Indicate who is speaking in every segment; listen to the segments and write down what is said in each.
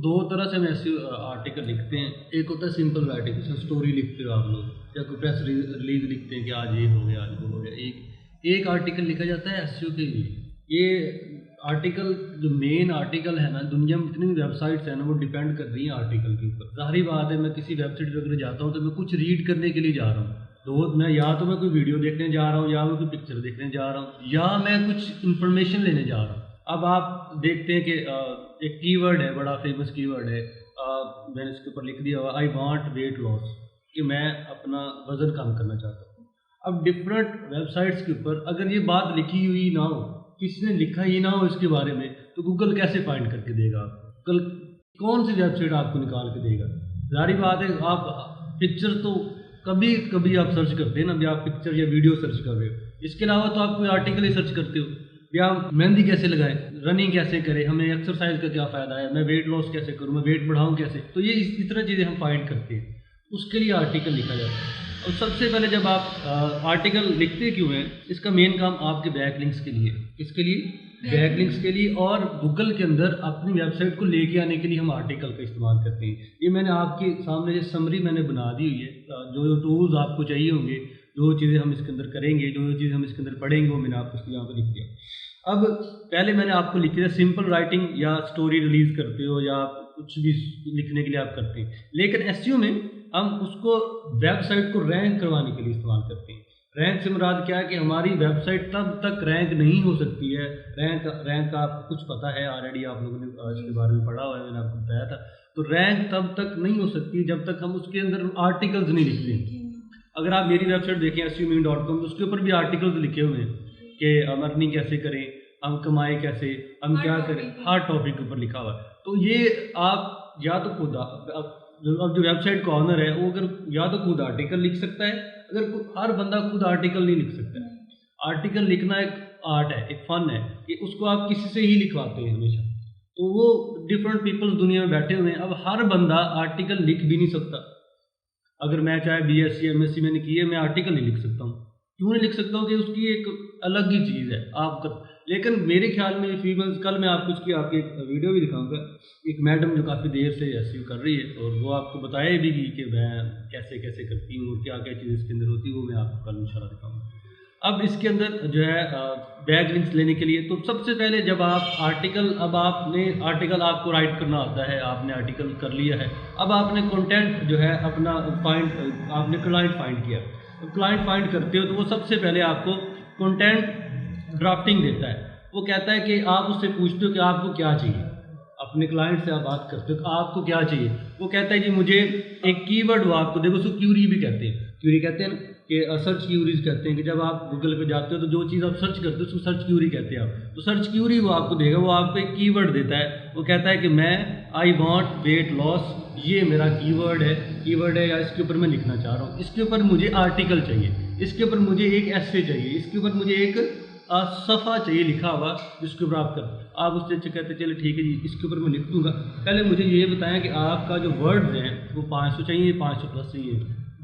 Speaker 1: दो तरह से हम ऐसे आर्टिकल लिखते हैं। एक होता है सिंपल राइटिंग, जैसे स्टोरी लिखते हो आप लोग, या कोई प्रेस रिलीज लिखते हैं कि आज ये हो गया आज वो हो गया। एक आर्टिकल लिखा जाता है एसईओ के लिए। ये आर्टिकल जो मेन आर्टिकल है ना, दुनिया में जितनी भी वेबसाइट्स हैं ना, वो डिपेंड कर रही हैं आर्टिकल के ऊपर। जाहिर बात है, मैं किसी वेबसाइट पर अगर जाता हूँ तो मैं कुछ रीड करने के लिए जा रहा हूँ, तो मैं या तो मैं कोई वीडियो देखने जा रहा हूँ, या मैं कोई पिक्चर देखने जा रहा हूँ, या मैं कुछ इन्फॉर्मेशन लेने जा रहा हूँ। अब आप देखते हैं कि एक कीवर्ड है, बड़ा फेमस कीवर्ड है, मैंने इसके ऊपर लिख दिया हुआ आई वांट वेट लॉस, कि मैं अपना वज़न कम करना चाहता हूँ। अब डिफरेंट वेबसाइट्स के ऊपर अगर ये बात लिखी हुई ना हो, किसी ने लिखा ही ना हो इसके बारे में, तो गूगल कैसे फाइंड करके देगा आपको? कल कौन सी वेबसाइट आपको निकाल के देगा? जाहिर बात है, आप पिक्चर तो कभी कभी आप सर्च करते हैं ना, भी आप पिक्चर या वीडियो सर्च कर रहे हो, इसके अलावा तो आप कोई आर्टिकल ही सर्च करते हो। या मेहंदी कैसे लगाएं, रनिंग कैसे करें, हमें एक्सरसाइज का क्या फ़ायदा है, मैं वेट लॉस कैसे करूं, मैं वेट बढ़ाऊं कैसे, तो ये इस तरह चीज़ें हम फाइंड करते हैं, उसके लिए आर्टिकल लिखा जाता है। और सबसे पहले जब आप आर्टिकल लिखते क्यों हैं, इसका मेन काम आपके बैकलिंक्स के लिए, इसके लिए बैकलिंक्स के लिए, और गूगल के अंदर अपनी वेबसाइट को लेके आने के लिए हम आर्टिकल का इस्तेमाल करते हैं। ये मैंने आपके सामने जो समरी मैंने बना दी हुई है, जो टूल्स आपको चाहिए होंगे, जो चीज़ें हम इसके अंदर करेंगे, जो चीज़ें हम इसके अंदर पढ़ेंगे, वो मैंने आपको यहाँ पर लिख दिया। अब पहले मैंने आपको लिख दिया सिंपल राइटिंग, या स्टोरी रिलीज करते हो, या कुछ भी लिखने के लिए आप करते हैं। लेकिन एसईओ में हम उसको वेबसाइट को रैंक करवाने के लिए इस्तेमाल करते हैं। रैंक से मुराद क्या है कि हमारी वेबसाइट तब तक रैंक नहीं हो सकती है, रैंक का आपको कुछ पता है ऑलरेडी, आप लोगों ने इसके बारे में पढ़ा हुआ है, मैंने आपको बताया था। तो रैंक तब तक नहीं हो सकती जब तक हम उसके अंदर आर्टिकल्स नहीं लिखते। अगर आप मेरी वेबसाइट देखें SEOmeme.com, तो उसके ऊपर भी आर्टिकल्स लिखे हुए हैं कि हम अर्निंग कैसे करें, हम कमाएं कैसे, हम क्या करें, हर टॉपिक के ऊपर लिखा हुआ है। तो ये आप या तो खुद अब जो वेबसाइट का ऑनर है वो अगर या तो खुद आर्टिकल लिख सकता है, अगर हर बंदा खुद आर्टिकल नहीं लिख सकता है। आर्टिकल लिखना एक आर्ट है, एक फन है, कि उसको आप किसी से ही लिखवाते हैं हमेशा। तो वो डिफरेंट पीपल्स दुनिया में बैठे हुए हैं। अब हर बंदा आर्टिकल लिख भी नहीं सकता। अगर मैं चाहे BSc MSc मैंने की है, मैं आर्टिकल नहीं लिख सकता हूँ। क्यों नहीं लिख सकता हूँ? कि उसकी एक अलग ही चीज़ है आपका। लेकिन मेरे ख्याल में फीमेल्स, कल मैं आपको उसकी आपकी एक वीडियो भी दिखाऊंगा, एक मैडम जो काफ़ी देर से SEO कर रही है, और वो आपको बताया भी कि मैं कैसे कैसे करती हूँ और क्या क्या चीज़ें इसके अंदर होती है, वो मैं आपको कल इंशाल्लाह दिखाऊंगा। अब इसके अंदर जो है बैक लिंक्स लेने के लिए, तो सबसे पहले जब आप आर्टिकल, अब आपने आर्टिकल आपको राइट करना आता है, आपने आर्टिकल कर लिया है, अब आपने कंटेंट जो है अपना आपने क्लाइंट फाइंड किया। तो क्लाइंट फाइंड करते हो तो वो सबसे पहले आपको कंटेंट ड्राफ्टिंग देता है। वो कहता है कि आप उससे पूछते हो कि आपको क्या चाहिए, अपने क्लाइंट से आप बात करते हो कि आपको क्या चाहिए। वो कहता है जी मुझे एक कीवर्ड, वो आपको देखो, उसको क्यूरी भी कहते हैं, क्यूरी कहते हैं कि सर्च क्यूरीज कहते हैं, कि जब आप गूगल पे जाते हो तो जो चीज़ आप सर्च करते हो उसको सर्च क्यूरी कहते हैं आप। तो सर्च क्यूरी वो आपको देगा, वो आपको एक कीवर्ड देता है। वो कहता है कि मैं आई वांट वेट लॉस, ये मेरा कीवर्ड है, या इसके ऊपर मैं लिखना चाह रहा हूँ, इसके ऊपर मुझे आर्टिकल चाहिए, इसके ऊपर मुझे एक एस्से चाहिए, इसके ऊपर मुझे एक सफ़ा चाहिए लिखा हुआ, जिसके ऊपर आप उससे अच्छे कहते चले ठीक है जी, इसके ऊपर मैं लिख दूँगा। पहले मुझे ये बताएं कि आपका जो वर्ड्स हैं वो 500 चाहिए, 500 प्लस चाहिए।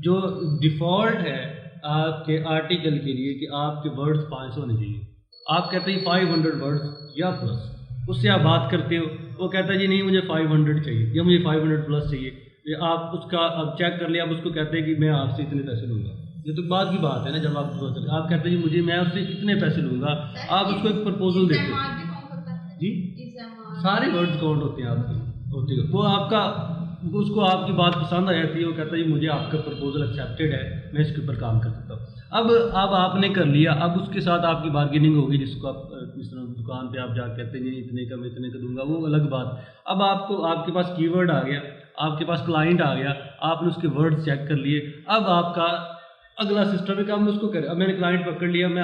Speaker 1: जो डिफ़ॉल्ट है आपके आर्टिकल के लिए कि आपके वर्ड्स 500 होने चाहिए। आप कहते हैं 500 वर्ड्स या प्लस, उससे आप बात करते हो, वो कहता है जी नहीं मुझे 500 चाहिए या मुझे 500 प्लस चाहिए। आप उसका अब चेक कर लिया, आप उसको कहते हैं कि मैं आपसे इतने पैसे लूँगा। ये तो बाद की बात है ना, जब आप कहते हैं जी मुझे, मैं उससे कितने पैसे लूँगा, आप उसको एक प्रपोजल देते हो जी, सारे वर्ड्स काउंट होते हैं आपके, होते हैं वो आपका, उसको आपकी बात पसंद आ जाती है, वो कहता है जी मुझे आपका प्रपोजल एक्सेप्टेड है, मैं इसके ऊपर काम कर सकता हूँ। अब आपने कर लिया, अब उसके साथ आपकी बार्गेनिंग होगी, जिसको आप इस तरह दुकान पे आप जाकर कहते हैं इतने का मैं इतने का दूंगा, वो अलग बात। अब आपको, आपके पास कीवर्ड आ गया, आपके पास क्लाइंट आ गया, आपने उसके वर्ड्स चेक कर लिए। अब आपका अगला सिस्टम है कि अब मैं उसको अब मैंने क्लाइंट पकड़ लिया, मैं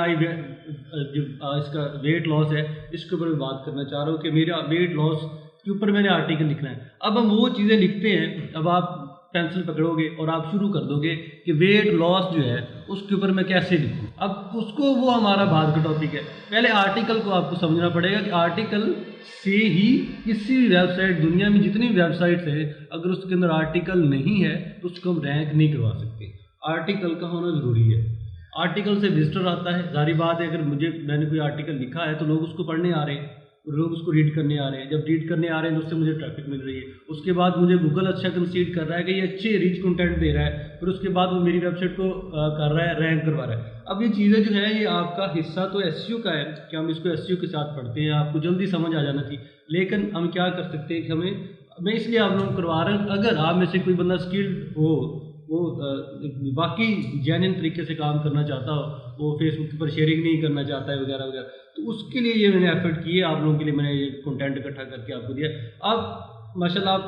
Speaker 1: इसका वेट लॉस है, इसके ऊपर मैं बात करना चाह रहा हूँ कि मेरा वेट लॉस के ऊपर मैंने आर्टिकल लिखना है। अब हम वो चीज़ें लिखते हैं, अब आप पेंसिल पकड़ोगे और आप शुरू कर दोगे कि वेट लॉस जो है उसके ऊपर मैं कैसे लिखूँ। अब उसको, वो हमारा बाद का टॉपिक है। पहले आर्टिकल को आपको समझना पड़ेगा कि आर्टिकल से ही किसी भी वेबसाइट, दुनिया में जितनी भी वेबसाइट्स है, अगर उसके अंदर आर्टिकल नहीं है तो उसको हम रैंक नहीं करवा सकते। आर्टिकल का होना ज़रूरी है। आर्टिकल से विजिटर आता है, जारी बात है, अगर मैंने कोई आर्टिकल लिखा है तो लोग उसको पढ़ने आ रहे हैं, लोग उसको रीड करने आ रहे हैं। जब रीड करने आ रहे हैं तो उससे मुझे ट्रैफिक मिल रही है। उसके बाद मुझे गूगल अच्छा कंसीड कर रहा है कि ये अच्छे रिच कंटेंट दे रहा है, फिर उसके बाद वो मेरी वेबसाइट को कर रहा है, रैंक करवा रहा है। अब ये चीज़ें जो है ये आपका हिस्सा तो एसईओ का है कि हम इसको एसईओ के साथ पढ़ते हैं, आपको जल्दी समझ आ जाना चाहिए। लेकिन हम क्या कर सकते हैं कि मैं इसलिए आप लोगों को करवा रहा हूँ, अगर आप में से कोई बंदा स्किल्ड हो, वो बाकी जेन्युइन तरीके से काम करना चाहता हो, वो फेसबुक पर शेयरिंग नहीं करना चाहता है वगैरह वगैरह, तो उसके लिए ये मैंने एफर्ट किए आप लोगों के लिए। मैंने ये कंटेंट इकट्ठा करके आपको दिया। आप माशाल्लाह आप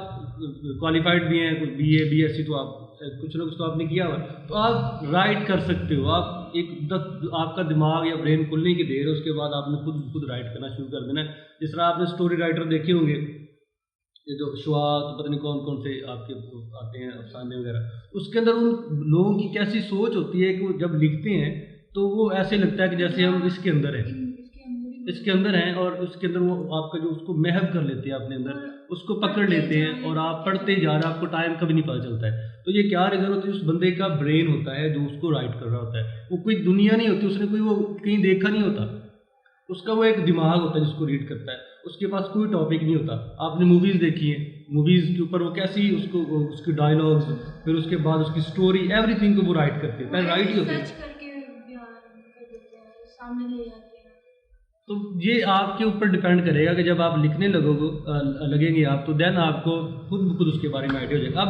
Speaker 1: क्वालिफाइड भी हैं, कुछ बीए बीएससी तो आप कुछ ना कुछ तो आपने किया हुआ, तो आप राइट कर सकते हो। आप आपका दिमाग या ब्रेन खुलने की देर है, उसके बाद आपने खुद राइट करना शुरू कर देना है। जिस तरह आपने स्टोरी राइटर देखे होंगे, ये जो शुआ तो पता नहीं कौन कौन से आपके आते हैं अफसाने वगैरह, उसके अंदर उन लोगों की कैसी सोच होती है कि वो जब लिखते हैं तो वो ऐसे लगता है कि जैसे हम इसके अंदर हैं और उसके अंदर वो आपका जो उसको महव कर लेते हैं अपने अंदर, उसको पकड़ लेते हैं और आप पढ़ते जा रहे हैं, आपको टाइम कभी नहीं पता चलता है। तो ये क्या रीज़न होती है? उस बंदे का ब्रेन होता है जो उसको राइट कर रहा होता है। वो कोई दुनिया नहीं होती, उसने कोई वो कहीं देखा नहीं होता, उसका वो एक दिमाग होता है जिसको रीड करता है। उसके पास कोई टॉपिक नहीं होता। आपने मूवीज़ देखी है, मूवीज़ के ऊपर वो कैसी उसके डायलॉग्स, फिर उसके बाद उसकी स्टोरी, एवरीथिंग को वो राइट करते हैं, पहले राइट ही होते हैं। तो ये आपके ऊपर डिपेंड करेगा कि जब आप लिखने लगेंगे आप, तो देन आपको खुद ब खुद उसके बारे में आइडिया हो जाएगा। अब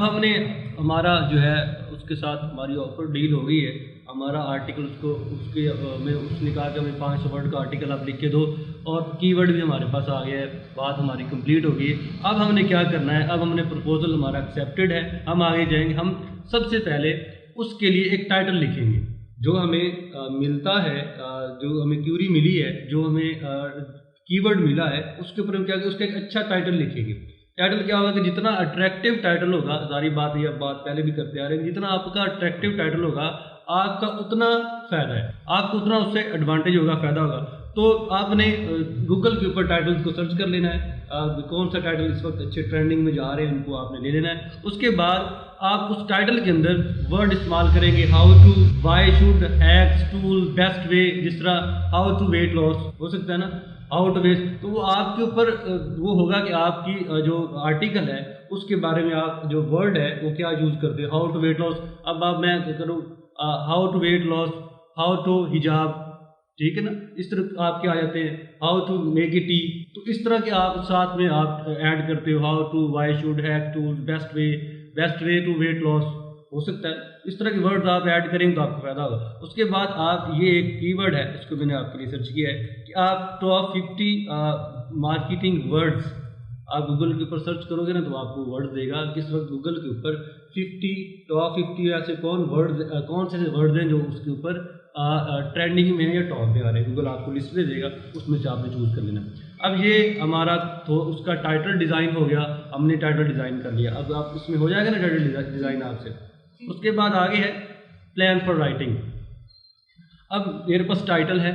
Speaker 1: हमारा जो है उसके साथ हमारी ऑफर डील हो गई है। हमारा आर्टिकल उसने कहा कि हमें 500 वर्ड का आर्टिकल आप लिख के दो, और कीवर्ड भी हमारे पास आ गया है, बात हमारी कंप्लीट हो गई है। अब हमने क्या करना है? अब हमने प्रपोजल हमारा एक्सेप्टेड है, हम आगे जाएंगे। हम सबसे पहले उसके लिए एक टाइटल लिखेंगे जो हमें मिलता है, जो हमें क्यूरी मिली है, जो हमें कीवर्ड मिला है, उसके ऊपर हम क्या करेंगे? उसका एक अच्छा टाइटल लिखेंगे। टाइटल क्या होगा कि जितना अट्रैक्टिव टाइटल होगा, सारी बात ये बात पहले भी करते आ रहे हैं, जितना आपका अट्रैक्टिव टाइटल होगा आपका उतना फ़ायदा है, आपको उतना उससे एडवांटेज होगा, फ़ायदा होगा। तो आपने गूगल के ऊपर टाइटल्स को सर्च कर लेना है, कौन सा टाइटल इस वक्त अच्छे ट्रेंडिंग में जा रहे हैं, उनको आपने ले लेना है। उसके बाद आप उस टाइटल के अंदर वर्ड इस्तेमाल करेंगे, how to, why should, hacks, tool, best way. जिस तरह हाउ टू वेट लॉस हो सकता है ना, हाउ टू वेस्ट, तो वो आपके ऊपर वो होगा कि आपकी जो आर्टिकल है उसके बारे में आप जो वर्ड है वो क्या यूज़ करते हैं। हाउ टू वेट लॉस, अब मैं करूँ how to weight loss, how to हिजाब, ठीक है ना, इस तरह आपके आ जाते हैं। How to make it tea, तो इस तरह के आप साथ में आप ऐड करते हो। How to, why should, hack, tools, best way to weight loss हो सकता है। इस तरह के वर्ड्स आप ऐड करेंगे तो आपको फायदा होगा। उसके बाद आप ये एक कीवर्ड है, इसको मैंने आपके लिए सर्च किया है कि आप टॉप 50 मार्केटिंग वर्ड्स आप गूगल के ऊपर सर्च करोगे ना तो आपको वर्ड्स देगा। किस वक्त गूगल के ऊपर टॉप 50 ऐसे कौन से वर्ड्स हैं जो उसके ऊपर ट्रेंडिंग में है या टॉप पे आ रहे हैं, गूगल आपको लिस्ट दे देगा, उसमें से आपने चूज़ कर लेना। अब ये हमारा तो उसका टाइटल डिज़ाइन हो गया, हमने टाइटल डिज़ाइन कर लिया। अब आप इसमें हो जाएगा ना टाइटल डिज़ाइन आपसे। उसके बाद आगे है प्लान फॉर राइटिंग। अब मेरे पास टाइटल है,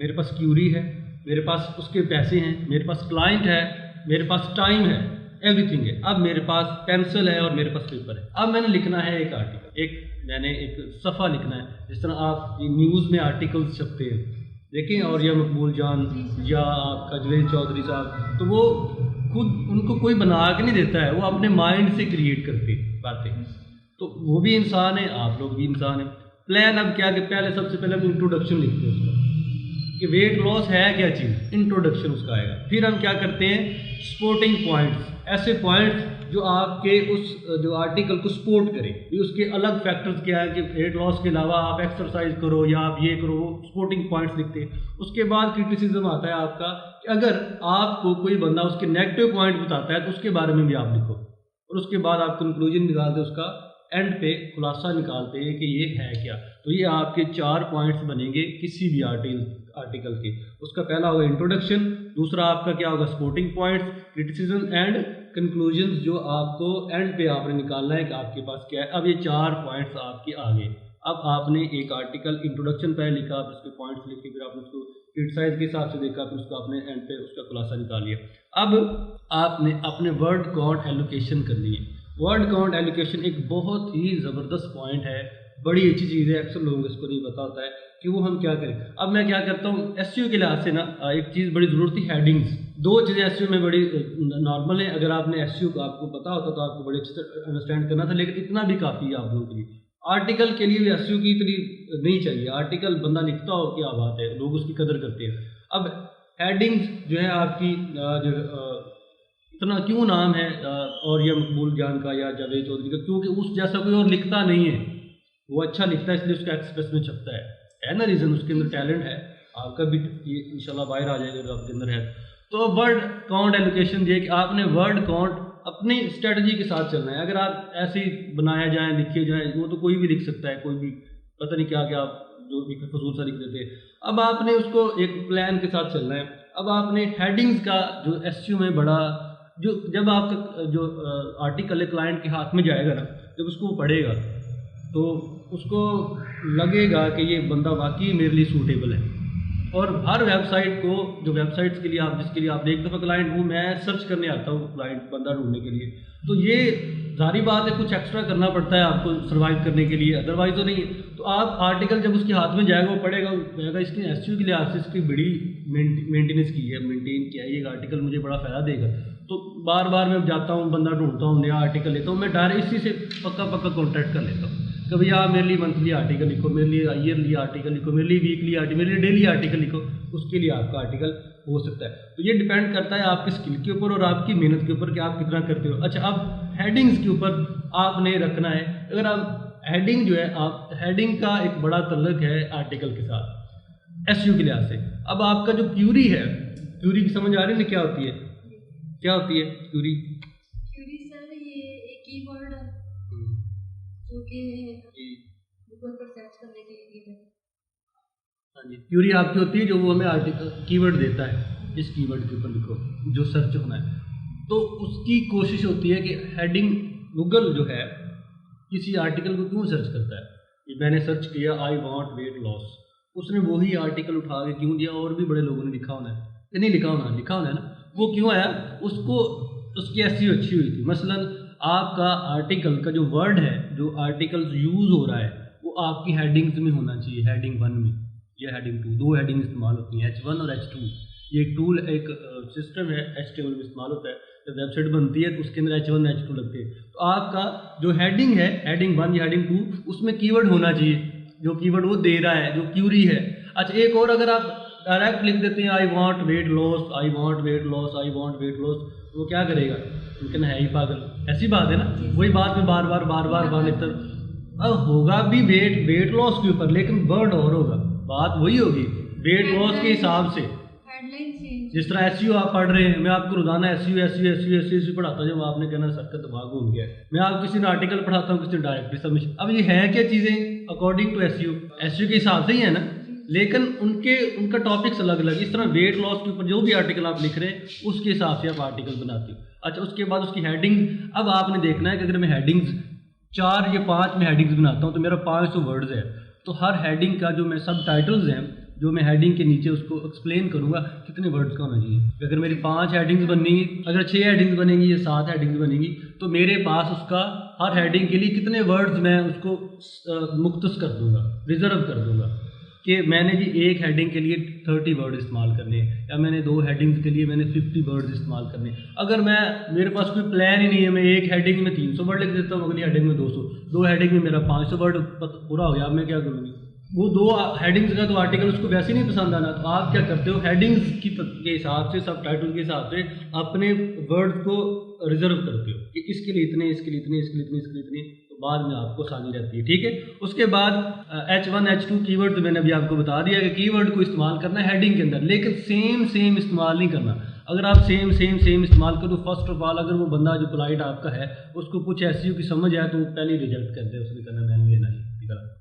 Speaker 1: मेरे पास क्यूरी है, मेरे पास उसके पैसे हैं, मेरे पास क्लाइंट है, मेरे पास टाइम है, एवरीथिंग है। अब मेरे पास पेंसिल है और मेरे पास पेपर है। अब मैंने लिखना है एक आर्टिकल, मैंने एक सफ़ा लिखना है। जिस तरह आप न्यूज़ में आर्टिकल्स छपते हैं देखें, और या मकबूल जान या आपका जुवेद चौधरी साहब, तो वो खुद उनको कोई बना के नहीं देता है, वो अपने माइंड से क्रिएट करते बातें। तो वो भी इंसान है, आप लोग भी इंसान हैं। प्लान अब क्या कि पहले सबसे पहले हम इंट्रोडक्शन लिखते हैं उसका कि वेट लॉस है क्या चीज़, इंट्रोडक्शन उसका आएगा। फिर हम क्या करते हैं, सपोर्टिंग पॉइंट्स, ऐसे पॉइंट्स जो आपके उस जो आर्टिकल को सपोर्ट करें। भी उसके अलग फैक्टर्स क्या है कि वेट लॉस के अलावा आप एक्सरसाइज करो या आप ये करो, वो सपोर्टिंग पॉइंट्स लिखते हैं। उसके बाद क्रिटिसिज्म आता है आपका कि अगर आपको कोई बंदा उसके नेगेटिव पॉइंट बताता है तो उसके बारे में भी आप लिखो। और उसके बाद आप कंक्लूजन निकालते, उसका एंड पे खुलासा निकालते हैं कि ये है क्या। तो ये आपके 4 पॉइंट्स बनेंगे किसी भी आर्टिकल के। उसका पहला होगा इंट्रोडक्शन, दूसरा आपका क्या होगा supporting points, criticism and conclusions, जो आपको एंड पे आपने निकालना है कि आपके पास क्या है। अब ये 4 पॉइंट्स आपके आ गए। अब आपने एक आर्टिकल इंट्रोडक्शन पहले लिखा, फिर उसके पॉइंट्स लिखे, फिर आपने उसको क्रिटिसाइज के हिसाब से देखा, फिर उसको आपने एंड पे उसका खुलासा निकाल लिया। अब आपने अपने वर्ड काउंट एलोकेशन करनी है। वर्ड काउंट एलोकेशन एक बहुत ही ज़बरदस्त पॉइंट है बड़ी अच्छी चीज़ है, अक्सर लोगों को इसको नहीं पता होता है कि वो हम क्या करें। अब मैं क्या करता हूँ एसईओ के लिहाज से ना, एक चीज़ बड़ी ज़रूरत थी, हेडिंग्स। दो चीज़ें एसईओ में बड़ी नॉर्मल है, अगर आपने एसईओ को आपको पता होता तो आपको बड़े अच्छे से अंडरस्टैंड करना था, लेकिन इतना भी काफ़ी है आप लोगों के लिए। आर्टिकल के लिए भी एसईओ की इतनी नहीं चाहिए, आर्टिकल बंदा लिखता हो क्या बात है, लोग उसकी कदर करते हैं। अब हेडिंग्स जो है आपकी इतना क्यों नाम है और यह मकबूल जान का या जावेद चौधरी का, क्योंकि उस जैसा कोई और लिखता नहीं है, वो अच्छा लिखता है इसलिए उसका एक्सप्रेस में छपता है ना, रीज़न उसके अंदर टैलेंट है। आपका भी ये इंशाल्लाह बाहर आ जाएगा अगर आपके अंदर है। तो वर्ड काउंट एलोकेशन दिए कि आपने वर्ड काउंट अपनी स्ट्रेटजी के साथ चलना है। अगर आप ऐसे ही बनाया जाए लिखे जाए, वो तो कोई भी लिख सकता है, कोई भी पता नहीं क्या क्या जो भी फजूल सा लिख देते हैं। अब आपने उसको एक प्लान के साथ चलना है। अब आपने हेडिंग्स का जो एसईओ में बड़ा, जो जब आपका जो आर्टिकल है क्लाइंट के हाथ में जाएगा ना, जब उसको पढ़ेगा तो उसको लगेगा कि ये बंदा वाकई मेरे लिए सूटेबल है। और हर वेबसाइट को, जो वेबसाइट्स के लिए आप जिसके लिए आप एक दफ़ा क्लाइंट, वो मैं सर्च करने आता हूँ क्लाइंट बंदा ढूंढने के लिए, तो ये जारी बात है कुछ एक्स्ट्रा करना पड़ता है आपको सर्वाइव करने के लिए, अदरवाइज तो नहीं है। तो आप आर्टिकल जब उसके हाथ में जाएगा, वो पढ़ेगा, वो कहेगा इसने एसईओ के लिहाज से इसकी बड़ी मेंटेनेंस की है, मेंटेन किया है, ये आर्टिकल मुझे बड़ा फ़ायदा देगा। तो बार बार मैं जाता हूँ, बंदा ढूंढता हूँ, नया आर्टिकल लेता हूँ, मैं डायरेक्ट इसी से पक्का कॉन्टैक्ट कर लेता हूँ। कभी आप मेरे लिए मंथली आर्टिकल लिखो, मेरे लिए ईयरली आर्टिकल लिखो, मेरे लिए वीकली आर्टिकल, मेरे लिए डेली आर्टिकल लिखो, उसके लिए आपका आर्टिकल हो सकता है। तो ये डिपेंड करता है आपकी स्किल के ऊपर और आपकी मेहनत के ऊपर कि आप कितना करते हो। अच्छा, अब हेडिंग्स के ऊपर आपने रखना है। अगर आप हेडिंग जो है, आप हेडिंग का एक बड़ा तल्लुक है आर्टिकल के साथ एसईओ के लिहाज से। अब आपका जो क्यूरी है, क्यूरी की समझ आ रही है ना क्या होती है? क्या होती है क्यूरी?
Speaker 2: क्यूरी सर ये एक कीवर्ड है जो कि गूगल पर सर्च करने के लिए है।
Speaker 1: हाँ जी, क्यूरी आपकी होती है जो वो हमें आर्टिकल कीवर्ड देता है, इस कीवर्ड के ऊपर लिखो जो सर्च होना है। तो उसकी कोशिश होती है कि हेडिंग, गूगल जो है किसी आर्टिकल को क्यों सर्च करता है। मैंने सर्च किया आई वांट वेट लॉस, उसने वही आर्टिकल उठा के क्यों दिया? और भी बड़े लोगों ने लिखा होना है कि नहीं लिखा होना, लिखा होना है ना। वो क्यों आया? उसको उसकी एसईओ अच्छी हुई थी। मसलन आपका आर्टिकल का जो वर्ड है, जो आर्टिकल यूज़ हो रहा है, वो आपकी हेडिंग्स में होना चाहिए, हेडिंग 1 में या हेडिंग 2। दो हेडिंग इस्तेमाल होती हैं, H1 और H2। ये टूल एक सिस्टम है, HTML में इस्तेमाल होता है। जब वेबसाइट बनती है तो उसके अंदर H1 H2 लगते हैं। तो आपका जो हेडिंग है, हेडिंग 1 या हेडिंग 2, उसमें कीवर्ड होना चाहिए, जो कीवर्ड वो दे रहा है, जो क्यूरी है। अच्छा, एक और, अगर आप डायरेक्ट लिख देते हैं I want weight loss, I want weight loss, I want weight loss, तो वो क्या करेगा? लेकिन है ही पागल, ऐसी बात है ना। वही बात में बार बार लिखता, अब होगा भी वेट लॉस के ऊपर, लेकिन वर्ड और होगा, बात वही होगी वेट लॉस के हिसाब से। जिस तरह एसईओ आप पढ़ रहे हैं, मैं आपको रोजाना एसईओ पढ़ाता हूँ, जब आपने कहना सर का दिमाग घूम गया। मैं आपको किसी ने आर्टिकल पढ़ाता हूँ, किसी ने डायरेक्टली सबमिशन। अब ये है क्या चीज़ें? अकॉर्डिंग टू एसईओ के हिसाब से ही है ना, लेकिन उनका टॉपिक्स अलग अलग। इस तरह वेट लॉस के ऊपर जो भी आर्टिकल आप लिख रहे हैं, उसके हिसाब से आप आर्टिकल बनाते हो। अच्छा, उसके बाद उसकी हेडिंग, अब आपने देखना है कि अगर मैं हेडिंग्स 4 या 5 में हेडिंग्स बनाता हूँ तो मेरा 500 वर्ड्स है। तो हर हेडिंग का जो मैं सब टाइटल्स हैं, जो मैं हेडिंग के नीचे उसको एक्सप्लेन करूँगा, कितने वर्ड्स का होना चाहिए। अगर मेरी 5 हेडिंग्स बनेंगी, अगर 6 हेडिंग्स बनेंगी या 7 हेडिंग्स बनेंगी, तो मेरे पास उसका हर हेडिंग के लिए कितने वर्ड्स मैं उसको मुख्तस कर दूँगा, रिजर्व कर दूँगा कि मैंने जी एक हेडिंग के लिए 30 वर्ड इस्तेमाल करने हैं, या मैंने 2 हेडिंग्स के लिए मैंने 50 वर्ड्स इस्तेमाल करने हैं। अगर मेरे पास कोई प्लान ही नहीं है, मैं एक हेडिंग में 300 वर्ड लिख देता हूँ, अगली हेडिंग में 200, 2 हेडिंग में मेरा 500 वर्ड पूरा हो गया। अब मैं क्या करूँगी? वो 2 हेडिंग्स का तो आर्टिकल उसको वैसे ही नहीं पसंद आना। तो आप क्या करते हो? हेडिंग्स के हिसाब से, सब टाइटल के हिसाब से अपने वर्ड को रिजर्व करते हो कि इसके लिए इतने, इसके लिए इतने, इसके लिए इतने, इसके लिए इतने, तो बाद में आपको आसानी रहती है। ठीक है। उसके बाद H1 H2 कीवर्ड तो मैंने अभी आपको बता दिया कि कीवर्ड को इस्तेमाल करना है हेडिंग के अंदर, लेकिन सेम इस्तेमाल नहीं करना। अगर आप सेम इस्तेमाल करो, तो फर्स्ट ऑफ ऑल अगर वो बंदा जो पोलाइट आपका है उसको कुछ एसईओ की समझ आए तो वो पहले ही रिजेक्ट कर दे, उसने कहना मैंने लेना नहीं।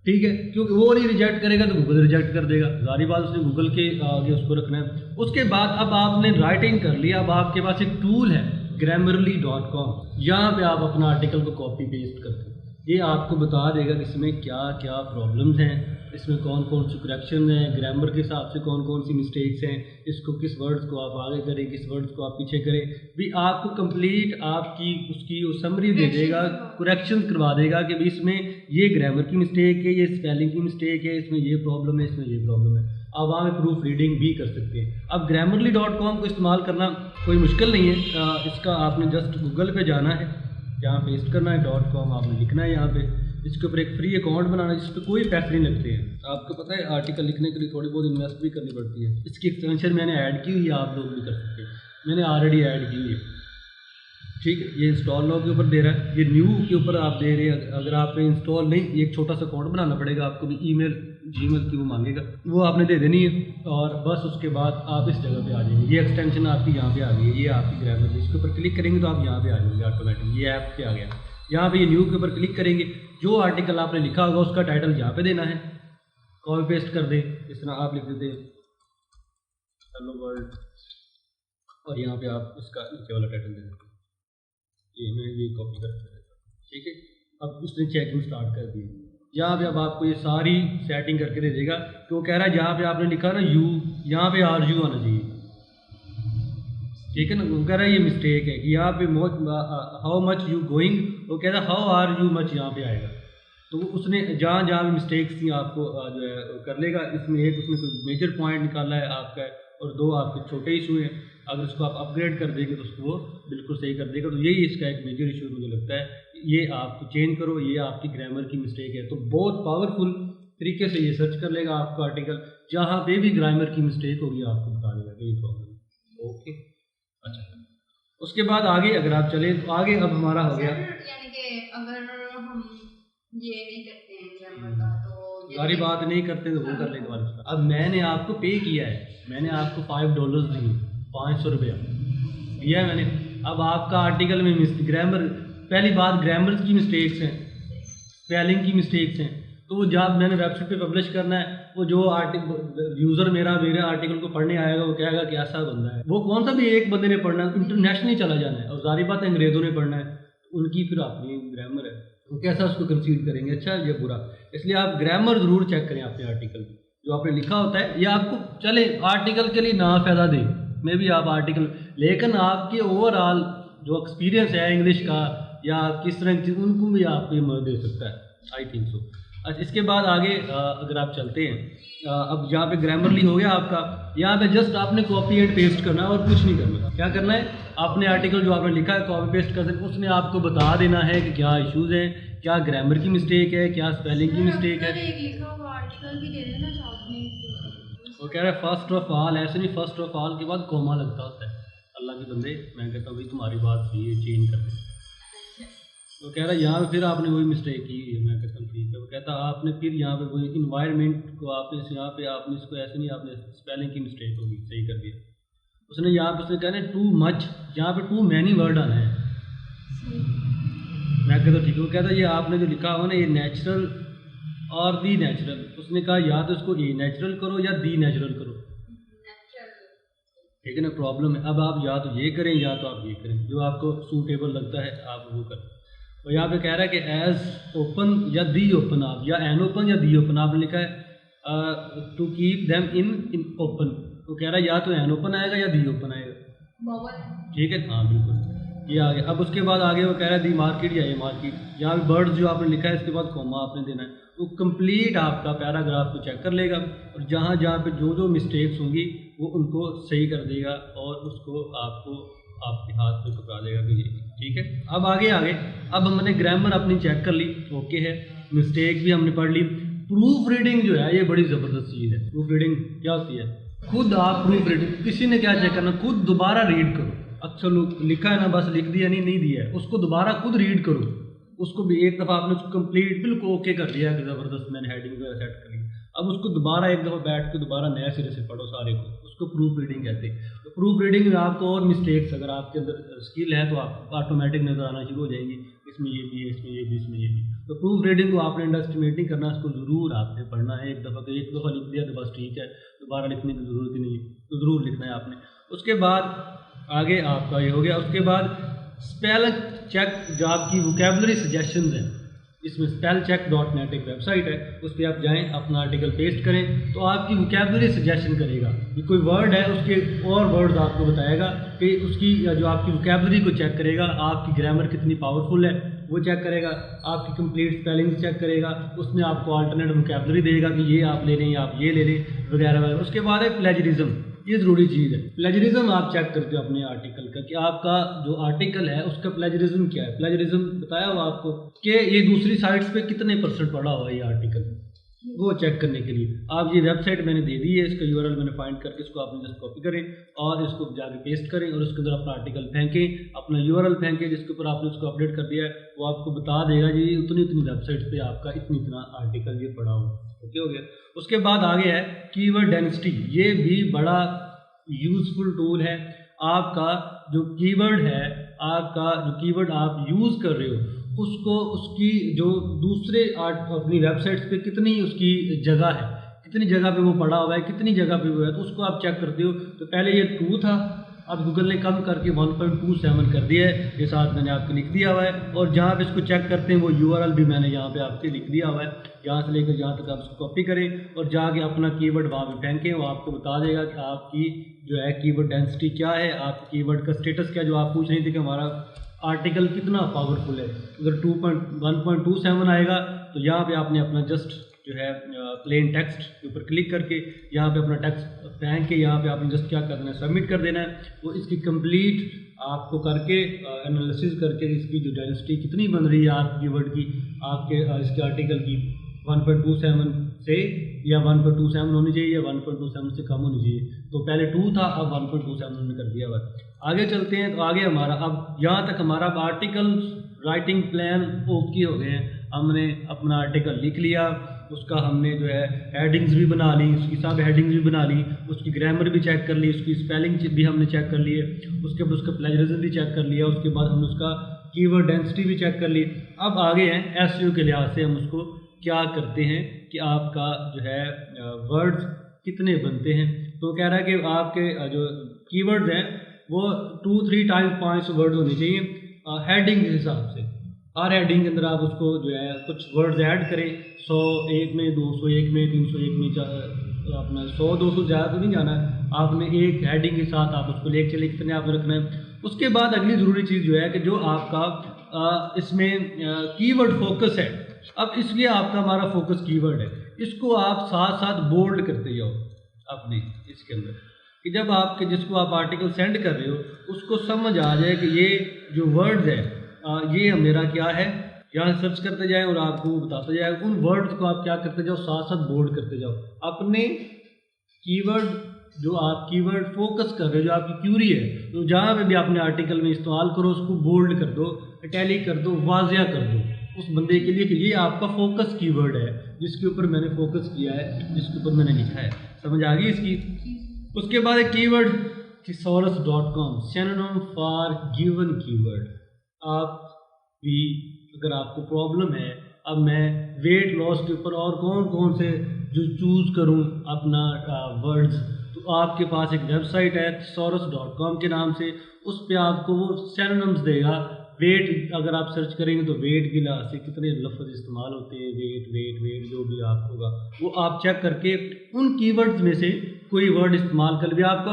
Speaker 1: ठीक है, क्योंकि वो नहीं रिजेक्ट करेगा तो गूगल रिजेक्ट कर देगा, जारी बात, उसने गूगल के आगे उसको रखना है। उसके बाद अब आपने राइटिंग कर लिया, अब आपके पास एक टूल है grammarly.com, यहाँ पे आप अपना आर्टिकल को कॉपी पेस्ट करते हो। ये आपको बता देगा कि इसमें क्या क्या प्रॉब्लम्स हैं, इसमें कौन कौन सी करेक्शन हैं, ग्रामर के हिसाब से कौन कौन सी मिस्टेक्स हैं, इसको किस वर्ड्स को आप आगे करें, किस वर्ड्स को आप पीछे करें। भी आपको कंप्लीट आपकी उसकी समरी दे देगा, करेक्शन करवा देगा कि भाई इसमें ये ग्रामर की मिस्टेक है, ये स्पेलिंग की मिस्टेक है, इसमें ये प्रॉब्लम है, इसमें ये प्रॉब्लम है। अब वहाँ में प्रूफ रीडिंग भी कर सकते हैं। अब grammarly.com को इस्तेमाल करना कोई मुश्किल नहीं है। इसका आपने जस्ट गूगल पे जाना है, यहाँ पेस्ट करना है .com, आपने लिखना है यहाँ पे। इसके ऊपर एक फ्री अकाउंट बनाना है जिस पर कोई पैसे नहीं लगते हैं। आपको पता है आर्टिकल लिखने के लिए थोड़ी बहुत इन्वेस्ट भी करनी पड़ती है। इसकी एक्सटेंशन मैंने ऐड की हुई है, आप लोग भी कर सकते हैं, मैंने ऑलरेडी ऐड की हुई है। ठीक है, ये इंस्टॉल नाउ के ऊपर दे रहा है, ये न्यू के ऊपर आप दे रहे हैं। अगर आप इंस्टॉल नहीं, एक छोटा सा अकाउंट बनाना पड़ेगा आपको भी, ईमेल जीमेल की वो मांगेगा, वो आपने दे देनी है। और बस उसके बाद आप इस जगह पे आ जाएंगे। ये एक्सटेंशन आपकी यहाँ पे आ गई है, ये आपकी ग्रामर, इसके ऊपर क्लिक करेंगे तो आप यहाँ पे आ जाएंगे ऑटोमेटिक। ये ऐप पे आ गया, यहाँ पे ये न्यू के ऊपर क्लिक करेंगे, जो आर्टिकल आपने लिखा होगा उसका टाइटल यहाँ पे देना है, कॉपी पेस्ट कर दें। इस तरह आप लिख देते हैं हेलो वर्ल्ड, और यहाँ पे आप इसका नीचे वाला टाइटल दे देते हैं, ये मैं ये कॉपी कर देता हूँ। ठीक है, अब उसने चेकिंग स्टार्ट कर दी। यहाँ पे अब आपको ये सारी सेटिंग करके दे देगा कि वो कह रहा है जहाँ पे आपने लिखा ना यू, यहाँ पे आर यू आना चाहिए। ठीक है ना, वो कह रहा है ये मिस्टेक है कि यहाँ पे हाउ मच यू गोइंग, वो कह रहा है हाउ आर यू मच, यहाँ पे आएगा। तो उसने जहाँ जहाँ भी मिस्टेक्स थी आपको जो है कर लेगा। इसमें एक उसने कोई मेजर पॉइंट निकाला है आपका, और दो आपके छोटे इशू हैं। अगर उसको आप अपग्रेड कर देंगे तो उसको वो बिल्कुल सही कर देगा। तो यही इसका एक मेजर इशू मुझे लगता है, ये आप चेंज करो, ये आपकी ग्रामर की मिस्टेक है। तो बहुत पावरफुल तरीके से ये सर्च कर लेगा आपका आर्टिकल, जहाँ पे भी ग्रामर की मिस्टेक होगी आपको बता देगा कि ये प्रॉब्लम। ओके, अच्छा, उसके बाद आगे अगर आप चले तो आगे अब हमारा हो गया,
Speaker 2: यानी कि अगर हम ये नहीं करते हैं ग्रामर का तो
Speaker 1: सारी बात नहीं करते तो वो कर लेंगे वाले। अब मैंने आपको पे किया है, मैंने आपको $5 दिए, 500 रुपया दिया है मैंने। अब आपका आर्टिकल में ग्रामर, पहली बात ग्रामर की मिस्टेक्स हैं, स्पेलिंग की मिस्टेक्स हैं, तो वो जब मैंने वेबसाइट पे पब्लिश करना है, वो जो आर्टिकल यूज़र मेरे आर्टिकल को पढ़ने आएगा वो कहेगा कि ऐसा बंदा है। वो कौन सा भी एक बंदे ने पढ़ना है, इंटरनेशनली चला जाना है, और सारी बात अंग्रेज़ों ने पढ़ना है, उनकी फिर अपनी ग्रामर है, वो कैसा उसको कंसीड करेंगे, अच्छा या बुरा। इसलिए आप ग्रामर ज़रूर चेक करें अपने आर्टिकल जो आपने लिखा होता है। या आपको चले आर्टिकल के लिए ना फ़ायदा दे, में भी आप आर्टिकल, लेकिन आपके ओवरऑल जो एक्सपीरियंस है इंग्लिश का या किस तरह की चीज़, उनको भी आपको ये मदद दे सकता है। I think so. अच्छा, इसके बाद आगे अगर आप चलते हैं, अब यहाँ पे ग्रामरली हो गया आपका। यहाँ पे जस्ट आपने कॉपी एंड पेस्ट करना है और कुछ नहीं करना। क्या करना है, आपने आर्टिकल जो आपने लिखा है कॉपी पेस्ट कर दें, उसने आपको बता देना है कि क्या इश्यूज़ हैं, क्या ग्रामर की मिस्टेक है, क्या स्पेलिंग की मिस्टेक है।
Speaker 2: लिखा हुआ आर्टिकल भी दे देना साथ में।
Speaker 1: वो कह रहा है फर्स्ट ऑफ ऑल, ऐसे नहीं, फर्स्ट ऑफ ऑल के बाद कोमा लगता होता है। अल्लाह के बंदे, मैं कहता हूँ भाई तुम्हारी बात सही है, चेंज कर दें। वो कह रहा है यहाँ पे फिर आपने वही मिस्टेक की है। मैं कहता हूँ ठीक है। वो कहता है आपने फिर यहाँ पे वही इन्वायरमेंट को आपने यहाँ पे आपने इसको ऐसे नहीं, आपने स्पेलिंग की मिस्टेक होगी, सही कर दिया उसने। यहाँ पे उसने कहना है टू मच, यहाँ पे टू मैनी वर्ड आना है। मैं कहता ठीक है। वो कहता है ये आपने जो लिखा हुआ ना, ये नेचुरल और दी नेचुरल, उसने कहा या तो इसको ए नेचुरल करो या दी नेचुरल करो। ठीक है ना, प्रॉब्लम है। अब आप या तो ये करें या तो आप ये करें, जो आपको सूटेबल लगता है आप वो करें। और यहाँ पे कह रहा है कि एज ओपन या दी ओपन, आप या एन ओपन या दी ओपन आपने लिखा है to keep them in open. तो कह रहा है या तो एन ओपन आएगा या दी ओपन आएगा। ठीक है, हाँ बिल्कुल, ये आ गया। अब उसके बाद आगे वो कह रहा है दी मार्केट या ए मार्केट। यहाँ पे बर्ड्स जो आपने लिखा है इसके बाद कॉमा आपने देना है। वो कंप्लीट आपका पैराग्राफ को चेक कर लेगा और जहाँ जहाँ पे जो जो मिस्टेक्स होंगी वो उनको सही कर देगा और उसको आपको आपके हाथ में पकड़ा देगा कि ठीक है। अब आगे अब हमने ग्रामर अपनी चेक कर ली, ओके है, मिस्टेक भी हमने पढ़ ली। प्रूफ रीडिंग जो है ये बड़ी ज़बरदस्त चीज़ है। प्रूफ रीडिंग क्या होती है, खुद आप प्रूफ रीडिंग, किसी ने क्या चेक करना, खुद दोबारा रीड करो। अच्छा लिखा है ना, बस लिख दिया, नहीं दिया है, उसको दोबारा खुद रीड करो। उसको भी एक दफ़ा आपने उसको कंप्लीट बिल्कुल ओके कर लिया है, ज़बरदस्त, मैंने हेडिंग वगैरह सेट कर ली। अब उसको दोबारा एक दफ़ा बैठ के दोबारा नए सिरे से पढ़ो सारे को, उसको प्रूफ रीडिंग कहते हैं। तो प्रूफ रीडिंग में आपको और मिस्टेक्स अगर आपके अंदर स्किल है तो आपको ऑटोमेटिक नज़र आना शुरू हो जाएंगी, इसमें ये भी है, इसमें ये भी, इसमें ये भी। तो प्रूफ रीडिंग को आपने अंडरएस्टिमेट नहीं करना, उसको ज़रूर आपने पढ़ना है। एक दफ़ा लिख दिया तो बस ठीक है, दोबारा लिखने की ज़रूरत ही नहीं, तो ज़रूर लिखना है आपने। उसके बाद आगे आपका ये हो गया। उसके बाद स्पेल चेक, जो आपकी वोकेबलरी सजेशंस हैं, इसमें spellcheck.net एक वेबसाइट है, उस पर आप जाएं, अपना आर्टिकल पेस्ट करें तो आपकी वोकैबुलरी सजेशन करेगा कि कोई वर्ड है उसके और वर्ड्स आपको बताएगा कि उसकी जो आपकी वोकैबुलरी को चेक करेगा, आपकी ग्रामर कितनी पावरफुल है वो चेक करेगा, आपकी कंप्लीट स्पेलिंग चेक करेगा, उसमें आपको अल्टरनेट वोकैबुलरी देगा कि ये आप ले लें या आप ये ले लें वगैरह वगैरह। उसके बाद है प्लेजरिज्म, ये ज़रूरी चीज़ है। प्लेजरिज्म आप चेक करते हो अपने आर्टिकल का कि आपका जो आर्टिकल है उसका प्लेजरिज्म क्या है। प्लेजरिज्म बताया हुआ आपको कि ये दूसरी साइट्स पे कितने % पड़ा हुआ है ये आर्टिकल, वो चेक करने के लिए आप ये वेबसाइट मैंने दे दी है, इसका यूआरएल मैंने फाइंड करके इसको आपने जस्ट कॉपी करें और इसको जाके पेस्ट करें और उसके अंदर अपना आर्टिकल फेंकें, अपना यूआरएल फेंकें जिसके ऊपर आपने उसको अपडेट कर दिया है, वो आपको बता देगा जी उतनी वेबसाइट पे आपका इतना आर्टिकल ये पड़ा हुआ है। ओके हो गया। उसके बाद आगे है कीवर्ड डेंसिटी, ये भी बड़ा यूज़फुल टूल है। आपका जो कीवर्ड है, आपका जो कीवर्ड आप यूज़ कर रहे हो उसको उसकी जो दूसरे अपनी वेबसाइट्स पे कितनी उसकी जगह है, कितनी जगह पे वो पड़ा हुआ है, कितनी जगह पे वो है, तो उसको आप चेक करते हो। तो पहले ये 2 था, अब गूगल ने कम करके 1.27 कर दिया है, ये साथ मैंने आपको लिख दिया हुआ है। और जहाँ पे इसको चेक करते हैं वो यूआरएल भी मैंने यहाँ पे आपके लिख दिया हुआ है, यहाँ से लेकर जहाँ तक आप इसको कॉपी करें और जाके अपना कीवर्ड वहाँ पे फेंकें, वो आपको बता देगा कि आपकी जो है कीवर्ड डेंसिटी क्या है, आपकी कीवर्ड का स्टेटस क्या, जो आप पूछ रहे थे कि हमारा आर्टिकल कितना पावरफुल है। अगर 1.27 आएगा तो यहाँ पे आपने अपना जस्ट जो है प्लेन टेक्स्ट के ऊपर क्लिक करके यहाँ पे अपना टेक्स्ट फेंक के यहाँ पे आपने जस्ट क्या करना है, सबमिट कर देना है। वो इसकी कंप्लीट आपको करके एनालिसिस करके इसकी जो डेंसिटी कितनी बन रही है आपकी कीवर्ड की, आपके इसके आर्टिकल की 1.27 से या 1.27 होनी चाहिए या 1.27 से कम होनी चाहिए। तो पहले 2 था, अब 1.27 उन्होंने कर दिया हुआ। आगे चलते हैं, तो आगे हमारा अब यहाँ तक हमारा आर्टिकल राइटिंग प्लान ओके हो गए हैं। हमने अपना आर्टिकल लिख लिया, उसका हमने जो है हेडिंग्स भी बना ली, उसकी सब हेडिंग्स भी बना ली, उसकी ग्रामर भी चेक कर ली, उसकी स्पेलिंग भी हमने चेक कर ली है, उसके बाद उसका प्लेजरिज्म भी चेक कर लिया, उसके बाद हमने उसका कीवर्ड डेंसिटी भी चेक कर ली। अब आगे हैं एसईओ के लिहाज से हम उसको क्या करते हैं कि आपका जो है वर्ड्स कितने बनते हैं। तो कह रहा है कि आपके जो कीवर्ड्स हैं वो 2-3 टाइम्स 5 वर्ड होने चाहिए हेडिंग के हिसाब से। हर हेडिंग के अंदर आप उसको जो है कुछ वर्ड्स ऐड करें, 100 एक में, 200 एक में, 300 एक में, अपना 100-200 ज़्यादा तो नहीं जाना है, आपने एक हेडिंग के साथ आप उसको लेकर चले कितने आपने रखना है। उसके बाद अगली ज़रूरी चीज़ जो है कि जो आपका इसमें कीवर्ड फोकस है, अब इसलिए आपका हमारा फोकस कीवर्ड है, इसको आप साथ साथ बोल्ड करते जाओ अपने इसके अंदर कि जब आपके जिसको आप आर्टिकल सेंड कर रहे हो उसको समझ आ जाए कि ये जो वर्ड्स है ये मेरा क्या है, यहाँ सर्च करते जाए और आपको बताते जाए। उन वर्ड्स को आप क्या करते जाओ, साथ साथ बोल्ड करते जाओ। अपने कीवर्ड जो आप कीवर्ड फोकस कर रहे हो, जो आपकी क्यूरी है, तो जहाँ पे भी अपने आर्टिकल में इस्तेमाल करो उसको बोल्ड कर दो, इटैलिक कर दो, वाजिया कर दो उस बंदे के लिए कि ये आपका फोकस कीवर्ड है जिसके ऊपर मैंने फोकस किया है, जिसके ऊपर मैंने लिखा है। समझ आ गई इसकी। उसके बाद एक keyword thesaurus.com, synonym for given keyword. आप भी अगर आपको प्रॉब्लम है, अब मैं वेट लॉस के ऊपर और कौन कौन से जो चूज़ करूं अपना वर्ड्स, तो आपके पास एक वेबसाइट है thesaurus.com के नाम से, उस पर आपको वो सिनोनिम्स देगा। वेट अगर आप सर्च करेंगे तो वेट के लिहाज से कितने लफ्ज़ इस्तेमाल होते हैं, वेट वेट वेट जो भी आप होगा वो आप चेक करके उन कीवर्ड्स में से कोई वर्ड इस्तेमाल कर भी आपका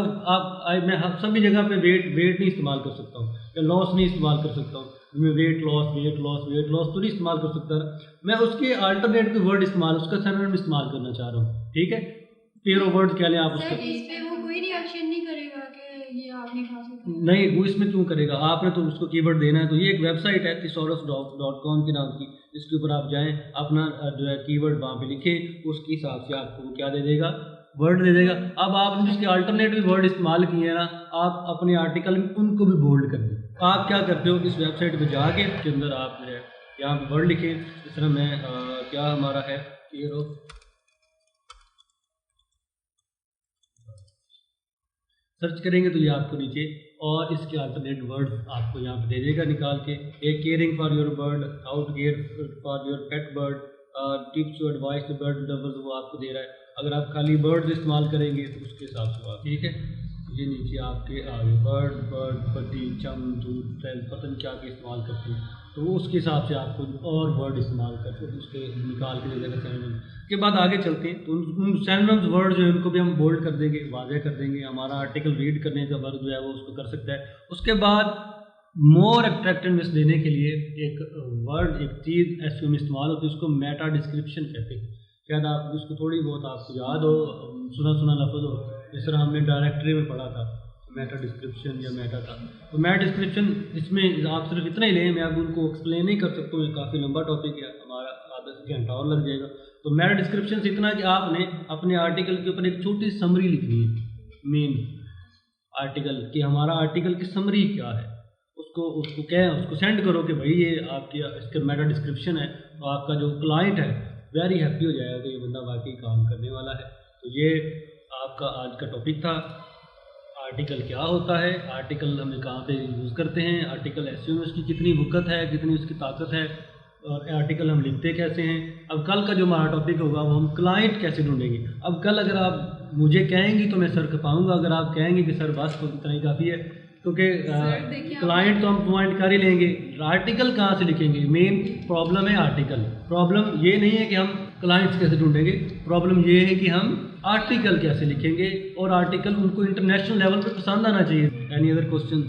Speaker 1: मैं सभी जगह पे वेट नहीं इस्तेमाल कर सकता हूँ या लॉस नहीं इस्तेमाल कर सकता हूँ। मैं वेट लॉस तो नहीं इस्तेमाल कर सकता, मैं उसके अल्टरनेट वर्ड इस्तेमाल, उसका सिनोनिम इस्तेमाल करना चाह रहा हूँ। ठीक है, पेरो वर्ड क्या लें आप उसका,
Speaker 2: वो कोई रिएक्शन नहीं करेगा कि ये आप नहीं खा सकते।
Speaker 1: नहीं, वो इसमें क्यों करेगा, आपने तो उसको कीवर्ड देना है। तो ये एक वेबसाइट है thesaurus.com के नाम की, इसके ऊपर आप जाएं, अपना जो है कीवर्ड वहाँ पे लिखें, उसके हिसाब से आपको क्या दे देगा, वर्ड दे देगा। अब आपने उसके अल्टरनेटिव वर्ड इस्तेमाल किए हैं ना, आप अपने आर्टिकल में उनको भी बोल्ड कर दें। आप क्या करते हो, इस वेबसाइट पे जाके के अंदर आप जो है यहाँ पे वर्ड लिखें। इस तरह मैं क्या हमारा है हीरो, सर्च करेंगे तो ये आपको नीचे और इसके अल्टरनेट वर्ड आपको यहाँ पे दे देगा निकाल के। एक caring for your bird, how to care for your pet bird, tips to advice the bird lovers, वो आपको दे रहा है। अगर आप खाली बर्ड इस्तेमाल करेंगे तो उसके हिसाब से आप, ठीक है, ये नीचे आपके आगे बर्ड बर्ड, पति, चम, दूध, पता नहीं क्या के इस्तेमाल करते हैं, तो उसके हिसाब से आपको और वर्ड इस्तेमाल करके उसके निकाल के दे देगा सिनोनिम के बाद आगे चलते हैं। तो उन सिनोनिम्स वर्ड जो है उनको भी हम बोल्ड कर देंगे, वाज़ेह कर देंगे, हमारा आर्टिकल रीड करने का वर्ग जो है वो उसको कर सकता है। उसके बाद मोर अट्रैक्टिवनेस देने के लिए एक वर्ड, एक चीज़ एसईओ में इस्तेमाल होती है, उसको मेटा डिस्क्रिप्शन कहते हैं। शायद आप उसको थोड़ी बहुत आपको याद हो, सुना लफ्ज़ हो, जिस तरह हमने डायरेक्टरी में पढ़ा था मेटा डिस्क्रिप्शन या मेटा था। तो मेटा डिस्क्रिप्शन इसमें आप सिर्फ इतना ही लें, मैं अब उनको एक्सप्लेन नहीं कर सकता हूँ, काफ़ी लंबा टॉपिक है, हमारा आधा से घंटा और लग जाएगा। तो मेटा डिस्क्रिप्शन से इतना कि आपने अपने आर्टिकल के ऊपर एक छोटी समरी लिखनी है, मेन आर्टिकल कि हमारा आर्टिकल की समरी क्या है, उसको सेंड करो कि भाई ये आपकी इसका मेटा डिस्क्रिप्शन है। तो आपका जो क्लाइंट है वेरी हैप्पी हो जाएगा कि ये बंदा वाकई काम करने वाला है। तो ये आपका आज का टॉपिक था, आर्टिकल क्या होता है, आर्टिकल हमें कहाँ पे यूज़ करते हैं, आर्टिकल एसईओ में उसकी कितनी वक़्त है, कितनी उसकी ताकत है, और आर्टिकल हम लिखते कैसे हैं। अब कल का जो हमारा टॉपिक होगा वो हम क्लाइंट कैसे ढूंढेंगे। अब कल अगर आप मुझे कहेंगी तो मैं सर पाऊँगा, अगर आप कहेंगे कि सर बस तो इतना ही काफ़ी है, क्योंकि क्लाइंट तो हम पॉइंट कर ही लेंगे, आर्टिकल कहाँ से लिखेंगे। मेन प्रॉब्लम है आर्टिकल। प्रॉब्लम ये नहीं है कि हम क्लाइंट्स कैसे ढूंढेंगे, प्रॉब्लम ये है कि हम आर्टिकल कैसे लिखेंगे, और आर्टिकल उनको इंटरनेशनल लेवल पे पसंद आना चाहिए। Any other question?